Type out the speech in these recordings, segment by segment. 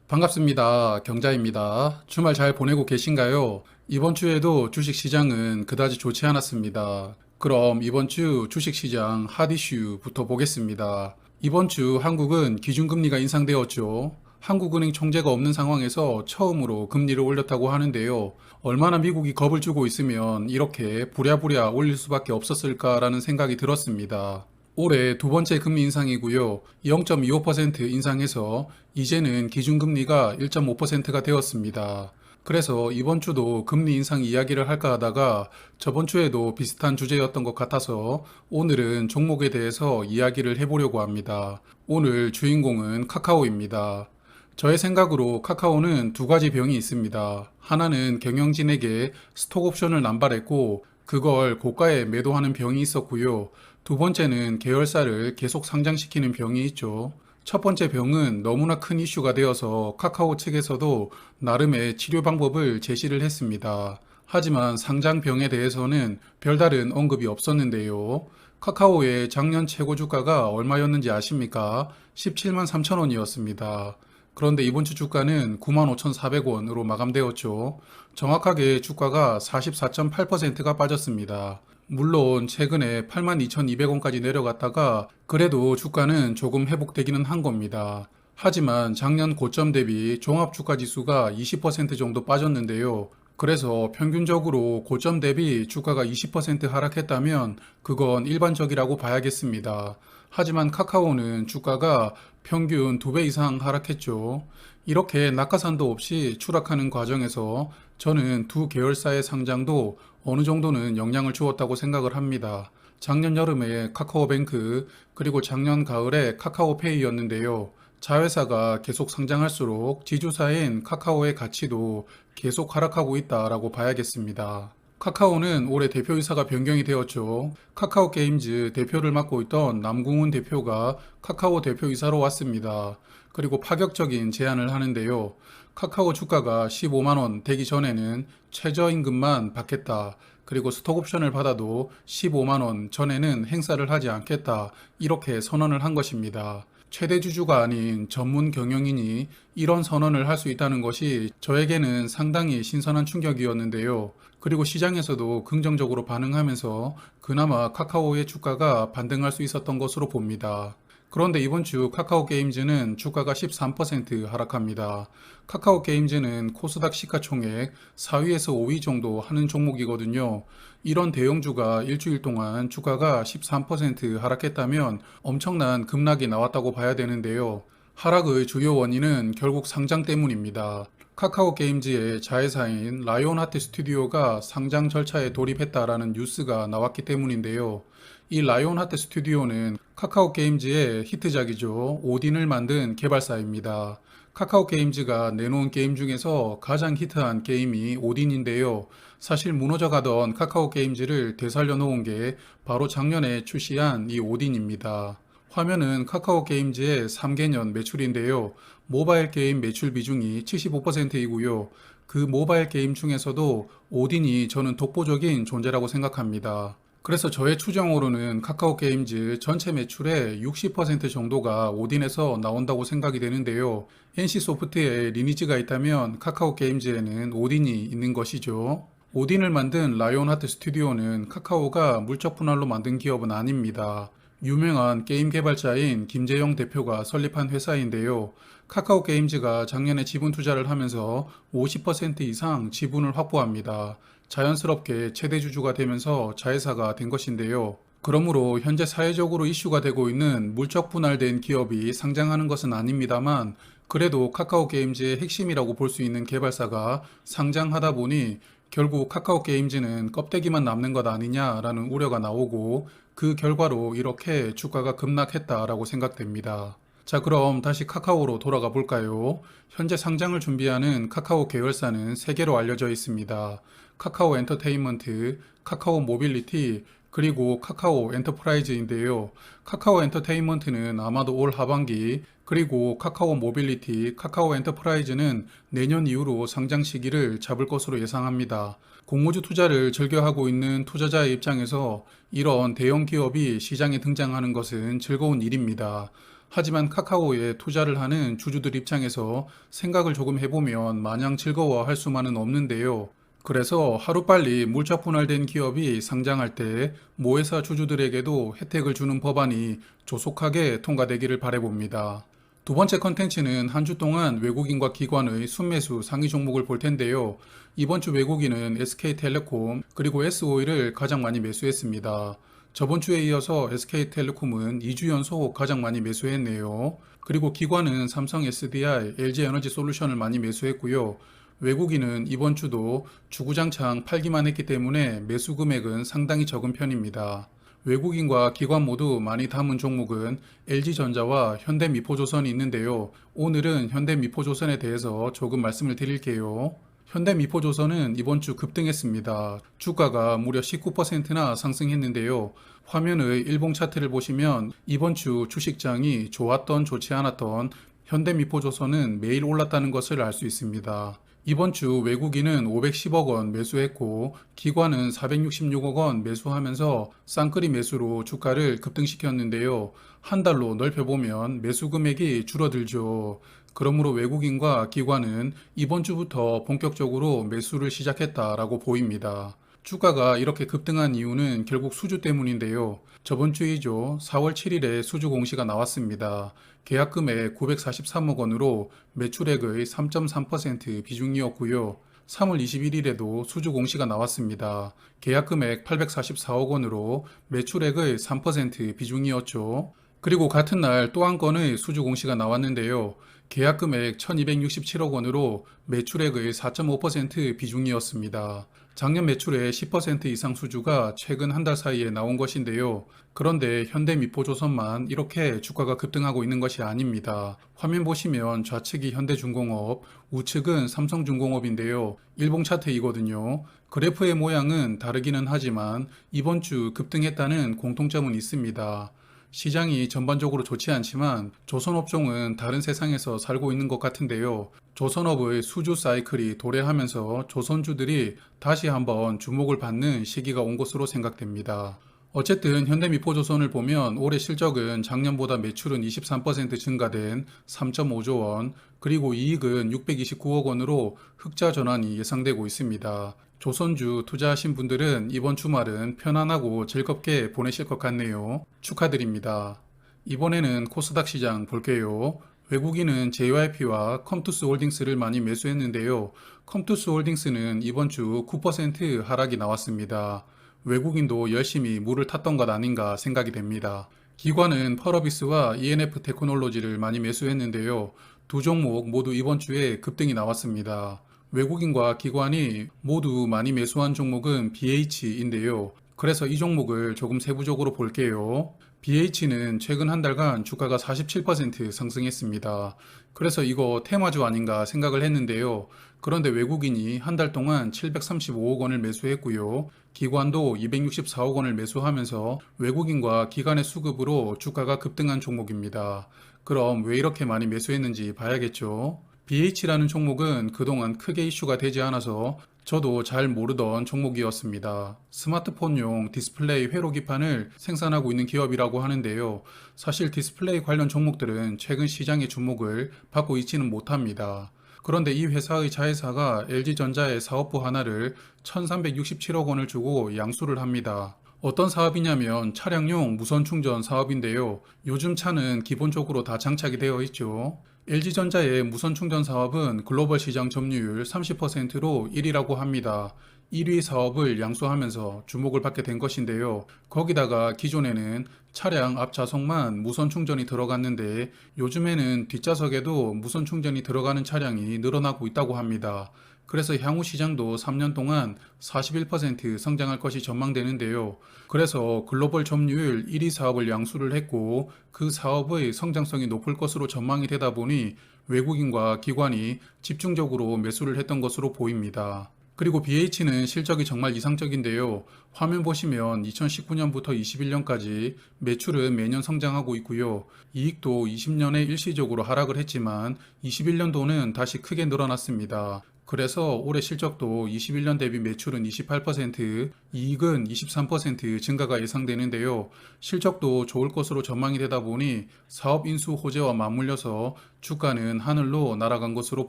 반갑습니다. 경자입니다. 주말 잘 보내고 계신가요? 이번 주에도 주식시장은 그다지 좋지 않았습니다. 그럼 이번 주 주식시장 핫 이슈부터 보겠습니다. 이번 주 한국은 기준금리가 인상되었죠. 한국은행 총재가 없는 상황에서 처음으로 금리를 올렸다고 하는데요. 얼마나 미국이 겁을 주고 있으면 이렇게 부랴부랴 올릴 수밖에 없었을까라는 생각이 들었습니다. 올해 두 번째 금리 인상이고요. 0.25% 인상해서 이제는 기준금리가 1.5%가 되었습니다. 그래서 이번 주도 금리 인상 이야기를 할까 하다가 저번 주에도 비슷한 주제였던 것 같아서 오늘은 종목에 대해서 이야기를 해보려고 합니다. 오늘 주인공은 카카오입니다. 저의 생각으로 카카오는 두 가지 병이 있습니다. 하나는 경영진에게 스톡 옵션을 남발했고 그걸 고가에 매도하는 병이 있었고요. 두 번째는 계열사를 계속 상장시키는 병이 있죠. 첫 번째 병은 너무나 큰 이슈가 되어서 카카오 측에서도 나름의 치료 방법을 제시를 했습니다. 하지만 상장병에 대해서는 별다른 언급이 없었는데요. 카카오의 작년 최고 주가가 얼마였는지 아십니까? 17만 3천 원이었습니다. 그런데 이번 주 주가는 95,400원으로 마감되었죠. 정확하게 주가가 44.8%가 빠졌습니다. 물론 최근에 82,200원까지 내려갔다가 그래도 주가는 조금 회복되기는 한 겁니다. 하지만 작년 고점 대비 종합주가지수가 20% 정도 빠졌는데요. 그래서 평균적으로 고점 대비 주가가 20% 하락했다면 그건 일반적이라고 봐야겠습니다. 하지만 카카오는 주가가 평균 2배 이상 하락했죠. 이렇게 낙하산도 없이 추락하는 과정에서 저는 두 계열사의 상장도 어느 정도는 영향을 주었다고 생각을 합니다. 작년 여름에 카카오뱅크 그리고 작년 가을에 카카오페이였는데요. 자회사가 계속 상장할수록 지주사인 카카오의 가치도 계속 하락하고 있다라고 봐야겠습니다. 카카오는 올해 대표이사가 변경이 되었죠. 카카오 게임즈 대표를 맡고 있던 남궁훈 대표가 카카오 대표이사로 왔습니다. 그리고 파격적인 제안을 하는데요. 카카오 주가가 15만원 되기 전에는 최저임금만 받겠다. 그리고 스톡옵션을 받아도 15만원 전에는 행사를 하지 않겠다. 이렇게 선언을 한 것입니다. 최대 주주가 아닌 전문 경영인이 이런 선언을 할 수 있다는 것이 저에게는 상당히 신선한 충격이었는데요. 그리고 시장에서도 긍정적으로 반응하면서 그나마 카카오의 주가가 반등할 수 있었던 것으로 봅니다. 그런데 이번 주 카카오 게임즈는 주가가 13% 하락합니다. 카카오 게임즈는 코스닥 시가총액 4위에서 5위 정도 하는 종목이거든요. 이런 대형주가 일주일 동안 주가가 13% 하락했다면 엄청난 급락이 나왔다고 봐야 되는데요. 하락의 주요 원인은 결국 상장 때문입니다. 카카오 게임즈의 자회사인 라이온하트 스튜디오가 상장 절차에 돌입했다라는 뉴스가 나왔기 때문인데요. 이 라이온하트 스튜디오는 카카오 게임즈의 히트작이죠. 오딘을 만든 개발사입니다. 카카오 게임즈가 내놓은 게임 중에서 가장 히트한 게임이 오딘인데요. 사실 무너져가던 카카오 게임즈를 되살려 놓은 게 바로 작년에 출시한 이 오딘입니다. 화면은 카카오 게임즈의 3개년 매출인데요. 모바일 게임 매출 비중이 75%이고요. 그 모바일 게임 중에서도 오딘이 저는 독보적인 존재라고 생각합니다. 그래서 저의 추정으로는 카카오 게임즈 전체 매출의 60% 정도가 오딘에서 나온다고 생각이 되는데요. NC소프트에 리니지가 있다면 카카오 게임즈에는 오딘이 있는 것이죠. 오딘을 만든 라이온하트 스튜디오는 카카오가 물적 분할로 만든 기업은 아닙니다. 유명한 게임 개발자인 김재영 대표가 설립한 회사인데요. 카카오 게임즈가 작년에 지분 투자를 하면서 50% 이상 지분을 확보합니다. 자연스럽게 최대 주주가 되면서 자회사가 된 것인데요. 그러므로 현재 사회적으로 이슈가 되고 있는 물적 분할된 기업이 상장하는 것은 아닙니다만 그래도 카카오 게임즈의 핵심이라고 볼 수 있는 개발사가 상장하다 보니 결국 카카오 게임즈는 껍데기만 남는 것 아니냐라는 우려가 나오고 그 결과로 이렇게 주가가 급락했다라고 생각됩니다. 자, 그럼 다시 카카오로 돌아가 볼까요? 현재 상장을 준비하는 카카오 계열사는 3개로 알려져 있습니다. 카카오 엔터테인먼트, 카카오 모빌리티, 그리고 카카오 엔터프라이즈인데요. 카카오 엔터테인먼트는 아마도 올 하반기, 그리고 카카오 모빌리티, 카카오 엔터프라이즈는 내년 이후로 상장 시기를 잡을 것으로 예상합니다. 공모주 투자를 즐겨하고 있는 투자자의 입장에서 이런 대형 기업이 시장에 등장하는 것은 즐거운 일입니다. 하지만 카카오에 투자를 하는 주주들 입장에서 생각을 조금 해보면 마냥 즐거워할 수만은 없는데요. 그래서 하루빨리 물자 분할된 기업이 상장할 때 모회사 주주들에게도 혜택을 주는 법안이 조속하게 통과되기를 바라봅니다. 두 번째 컨텐츠는 한 주 동안 외국인과 기관의 순매수 상위 종목을 볼 텐데요. 이번 주 외국인은 SK텔레콤 그리고 SOE를 가장 많이 매수했습니다. 저번 주에 이어서 SK텔레콤은 2주 연속 가장 많이 매수했네요. 그리고 기관은 삼성 SDI, LG에너지솔루션을 많이 매수했고요. 외국인은 이번 주도 주구장창 팔기만 했기 때문에 매수 금액은 상당히 적은 편입니다. 외국인과 기관 모두 많이 담은 종목은 LG전자와 현대미포조선이 있는데요. 오늘은 현대미포조선에 대해서 조금 말씀을 드릴게요. 현대미포조선은 이번 주 급등했습니다. 주가가 무려 19%나 상승했는데요. 화면의 일봉 차트를 보시면 이번 주 주식장이 좋았던 좋지 않았던 현대미포조선은 매일 올랐다는 것을 알 수 있습니다. 이번 주 외국인은 510억 원 매수했고 기관은 466억 원 매수하면서 쌍끌이 매수로 주가를 급등시켰는데요. 한 달로 넓혀보면 매수 금액이 줄어들죠. 그러므로 외국인과 기관은 이번 주부터 본격적으로 매수를 시작했다라고 보입니다. 주가가 이렇게 급등한 이유는 결국 수주 때문인데요. 저번 주이죠. 4월 7일에 수주 공시가 나왔습니다. 계약금액 943억 원으로 매출액의 3.3% 비중이었고요. 3월 21일에도 수주 공시가 나왔습니다. 계약금액 844억 원으로 매출액의 3% 비중이었죠. 그리고 같은 날 또 한 건의 수주 공시가 나왔는데요. 계약금액 1267억 원으로 매출액의 4.5% 비중이었습니다. 작년 매출의 10% 이상 수주가 최근 한 달 사이에 나온 것인데요. 그런데 현대미포조선만 이렇게 주가가 급등하고 있는 것이 아닙니다. 화면 보시면 좌측이 현대중공업, 우측은 삼성중공업인데요. 일봉 차트이거든요. 그래프의 모양은 다르기는 하지만 이번 주 급등했다는 공통점은 있습니다. 시장이 전반적으로 좋지 않지만 조선업종은 다른 세상에서 살고 있는 것 같은데요. 조선업의 수주 사이클이 도래하면서 조선주들이 다시 한번 주목을 받는 시기가 온 것으로 생각됩니다. 어쨌든 현대미포조선을 보면 올해 실적은 작년보다 매출은 23% 증가된 3.5조 원, 그리고 이익은 629억 원으로 흑자 전환이 예상되고 있습니다. 조선주 투자하신 분들은 이번 주말은 편안하고 즐겁게 보내실 것 같네요. 축하드립니다. 이번에는 코스닥 시장 볼게요. 외국인은 JYP와 컴투스 홀딩스를 많이 매수했는데요. 컴투스 홀딩스는 이번 주 9% 하락이 나왔습니다. 외국인도 열심히 물을 탔던 것 아닌가 생각이 됩니다. 기관은 펄어비스와 ENF 테크놀로지를 많이 매수했는데요. 두 종목 모두 이번 주에 급등이 나왔습니다. 외국인과 기관이 모두 많이 매수한 종목은 BH인데요. 그래서 이 종목을 조금 세부적으로 볼게요. BH는 최근 한 달간 주가가 47% 상승했습니다. 그래서 이거 테마주 아닌가 생각을 했는데요. 그런데 외국인이 한 달 동안 735억 원을 매수했고요. 기관도 264억 원을 매수하면서 외국인과 기관의 수급으로 주가가 급등한 종목입니다. 그럼 왜 이렇게 많이 매수했는지 봐야겠죠. BH라는 종목은 그동안 크게 이슈가 되지 않아서 저도 잘 모르던 종목이었습니다. 스마트폰용 디스플레이 회로기판을 생산하고 있는 기업이라고 하는데요. 사실 디스플레이 관련 종목들은 최근 시장의 주목을 받고 있지는 못합니다. 그런데 이 회사의 자회사가 LG전자의 사업부 하나를 1367억 원을 주고 양수를 합니다. 어떤 사업이냐면 차량용 무선 충전 사업인데요. 요즘 차는 기본적으로 다 장착이 되어 있죠. LG전자의 무선 충전 사업은 글로벌 시장 점유율 30%로 1위라고 합니다. 1위 사업을 양수하면서 주목을 받게 된 것인데요. 거기다가 기존에는 차량 앞 좌석만 무선 충전이 들어갔는데 요즘에는 뒷좌석에도 무선 충전이 들어가는 차량이 늘어나고 있다고 합니다. 그래서 향후 시장도 3년 동안 41% 성장할 것이 전망되는데요. 그래서 글로벌 점유율 1위 사업을 양수를 했고 그 사업의 성장성이 높을 것으로 전망이 되다 보니 외국인과 기관이 집중적으로 매수를 했던 것으로 보입니다. 그리고 BH는 실적이 정말 이상적인데요. 화면 보시면 2019년부터 21년까지 매출은 매년 성장하고 있고요. 이익도 20년에 일시적으로 하락을 했지만 21년도는 다시 크게 늘어났습니다. 그래서 올해 실적도 21년 대비 매출은 28%, 이익은 23% 증가가 예상되는데요. 실적도 좋을 것으로 전망이 되다 보니 사업 인수 호재와 맞물려서 주가는 하늘로 날아간 것으로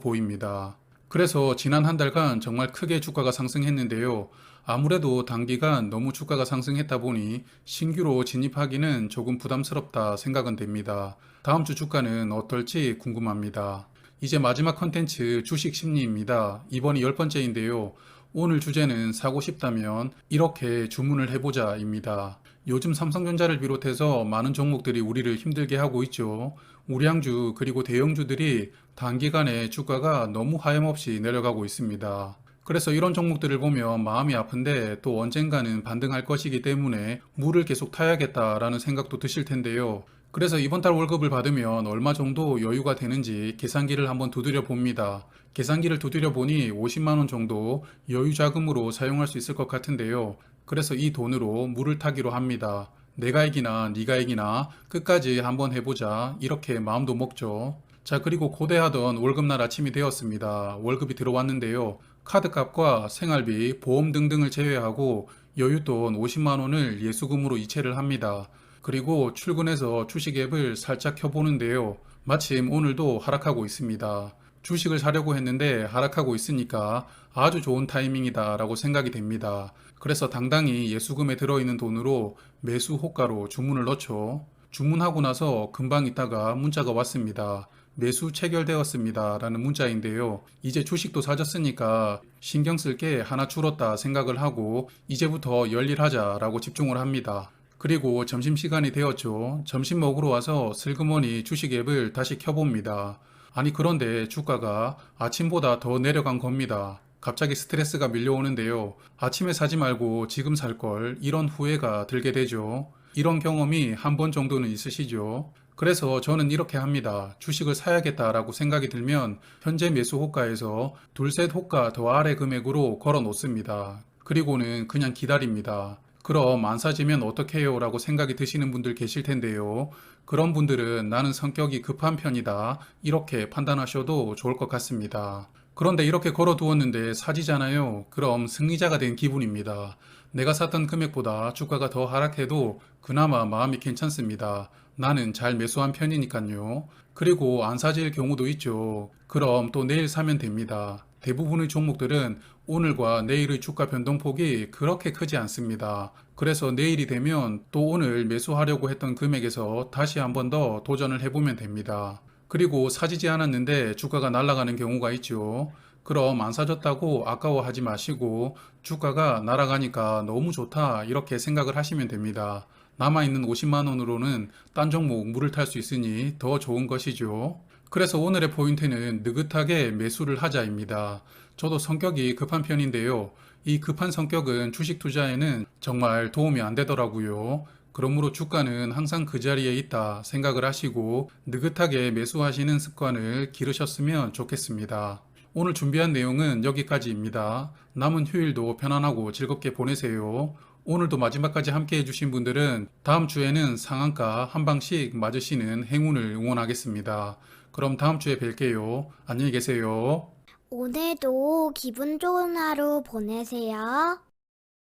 보입니다. 그래서 지난 한 달간 정말 크게 주가가 상승했는데요. 아무래도 단기간 너무 주가가 상승했다 보니 신규로 진입하기는 조금 부담스럽다 생각은 됩니다. 다음 주 주가는 어떨지 궁금합니다. 이제 마지막 컨텐츠 주식 심리입니다. 이번이 10번째인데요. 오늘 주제는 사고 싶다면 이렇게 주문을 해보자입니다. 요즘 삼성전자를 비롯해서 많은 종목들이 우리를 힘들게 하고 있죠. 우량주 그리고 대형주들이 단기간에 주가가 너무 하염없이 내려가고 있습니다. 그래서 이런 종목들을 보면 마음이 아픈데 또 언젠가는 반등할 것이기 때문에 물을 계속 타야겠다라는 생각도 드실 텐데요. 그래서 이번 달 월급을 받으면 얼마 정도 여유가 되는지 계산기를 한번 두드려 봅니다. 계산기를 두드려 보니 50만 원 정도 여유 자금으로 사용할 수 있을 것 같은데요. 그래서 이 돈으로 물을 타기로 합니다. 내가 이기나 네가 이기나 끝까지 한번 해보자 이렇게 마음도 먹죠. 자, 그리고 고대하던 월급날 아침이 되었습니다. 월급이 들어왔는데요. 카드값과 생활비, 보험 등등을 제외하고 여윳돈 50만 원을 예수금으로 이체를 합니다. 그리고 출근해서 주식 앱을 살짝 켜보는데요. 마침 오늘도 하락하고 있습니다. 주식을 사려고 했는데 하락하고 있으니까 아주 좋은 타이밍이다 라고 생각이 됩니다. 그래서 당당히 예수금에 들어있는 돈으로 매수 호가로 주문을 넣죠. 주문하고 나서 금방 있다가 문자가 왔습니다. 매수 체결되었습니다 라는 문자인데요. 이제 주식도 사졌으니까 신경 쓸 게 하나 줄었다 생각을 하고 이제부터 열일하자 라고 집중을 합니다. 그리고 점심시간이 되었죠. 점심 먹으러 와서 슬그머니 주식 앱을 다시 켜봅니다. 아니 그런데 주가가 아침보다 더 내려간 겁니다. 갑자기 스트레스가 밀려오는데요. 아침에 사지 말고 지금 살 걸 이런 후회가 들게 되죠. 이런 경험이 한 번 정도는 있으시죠. 그래서 저는 이렇게 합니다. 주식을 사야겠다라고 생각이 들면 현재 매수 호가에서 둘셋 호가 더 아래 금액으로 걸어 놓습니다. 그리고는 그냥 기다립니다. 그럼 안 사지면 어떡해요? 라고 생각이 드시는 분들 계실 텐데요. 그런 분들은 나는 성격이 급한 편이다. 이렇게 판단하셔도 좋을 것 같습니다. 그런데 이렇게 걸어두었는데 사지잖아요. 그럼 승리자가 된 기분입니다. 내가 샀던 금액보다 주가가 더 하락해도 그나마 마음이 괜찮습니다. 나는 잘 매수한 편이니까요. 그리고 안 사질 경우도 있죠. 그럼 또 내일 사면 됩니다. 대부분의 종목들은 오늘과 내일의 주가 변동폭이 그렇게 크지 않습니다. 그래서 내일이 되면 또 오늘 매수하려고 했던 금액에서 다시 한 번 더 도전을 해보면 됩니다. 그리고 사지지 않았는데 주가가 날아가는 경우가 있죠. 그럼 안 사줬다고 아까워하지 마시고 주가가 날아가니까 너무 좋다 이렇게 생각을 하시면 됩니다. 남아있는 50만 원으로는 딴 종목 물을 탈 수 있으니 더 좋은 것이죠. 그래서 오늘의 포인트는 느긋하게 매수를 하자입니다. 저도 성격이 급한 편인데요. 이 급한 성격은 주식 투자에는 정말 도움이 안 되더라고요. 그러므로 주가는 항상 그 자리에 있다 생각을 하시고 느긋하게 매수하시는 습관을 기르셨으면 좋겠습니다. 오늘 준비한 내용은 여기까지입니다. 남은 휴일도 편안하고 즐겁게 보내세요. 오늘도 마지막까지 함께 해주신 분들은 다음 주에는 상한가 한 방씩 맞으시는 행운을 응원하겠습니다. 그럼 다음 주에 뵐게요. 안녕히 계세요. 오늘도 기분 좋은 하루 보내세요.